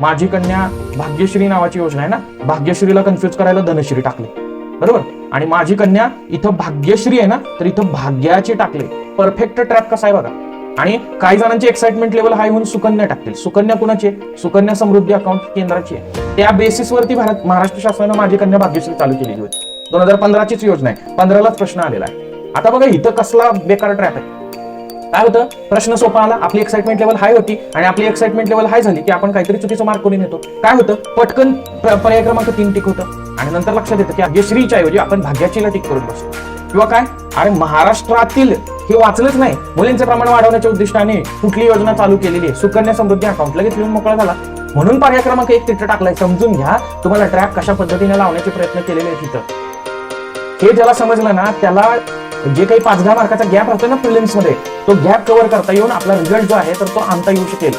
माझी कन्या भाग्यश्री नावाची योजना आहे ना, भाग्यश्रीला कन्फ्युज करायला धनश्री टाकले, बरोबर. आणि माझी कन्या इथं भाग्यश्री आहे ना, तर इथं भाग्याची टाकले. परफेक्ट ट्रॅप कसा आहे बघा. आणि काही जणांची एक्साइटमेंट लेवल हाय होऊन सुकन्या टाकतील. सुकन्या कुणाची आहे? सुकन्या समृद्धी अकाउंट केंद्राची आहे. त्या बेसिसवरती महाराष्ट्र शासनानं माझी कन्या भाग्यश्री चालू केलेली होती. 2015चीच योजना आहे. 15लाच प्रश्न आलेला आहे. आता बघा इथं कसला बेकार ट्रॅप आहे. काय होतं, प्रश्न सोपा आला, आपली एक्साइटमेंट लेवल हाय होती आणि आपली एक्साइटमेंट लेवल हाय झाली की आपण काहीतरी चुकीचं मार्क करून येतो. काय होतं, पटकन पर्याय क्रमांक 3 टिक होतं आणि नंतर लक्षात येतं की भाग्यश्रीच्या ऐवजी आपण भाग्याचीला टिक करून बसतो. किंवा काय, अरे महाराष्ट्रातील हे वाचलंच नाही, मुलींचे प्रमाण वाढवण्याच्या उद्दिष्टाने कुठली योजना चालू केलेली आहे, सुकन्या समृद्धी अकाउंट, लगेच लिहून मोकळा झाला. म्हणून पर्याय क्रमांक 1 तिथं टाकलाय. समजून घ्या तुम्हाला ट्रॅप कशा पद्धतीने लावण्याचे प्रयत्न केलेले आहेत तिथं. हे ज्याला समजलं ना, त्याला जे काही 5-10 मार्काचा गॅप राहतो ना प्रिलिम्स मध्ये, तो गॅप कव्हर करता येऊन आपला रिझल्ट जो आहे तर तो आणता येऊ शकेल.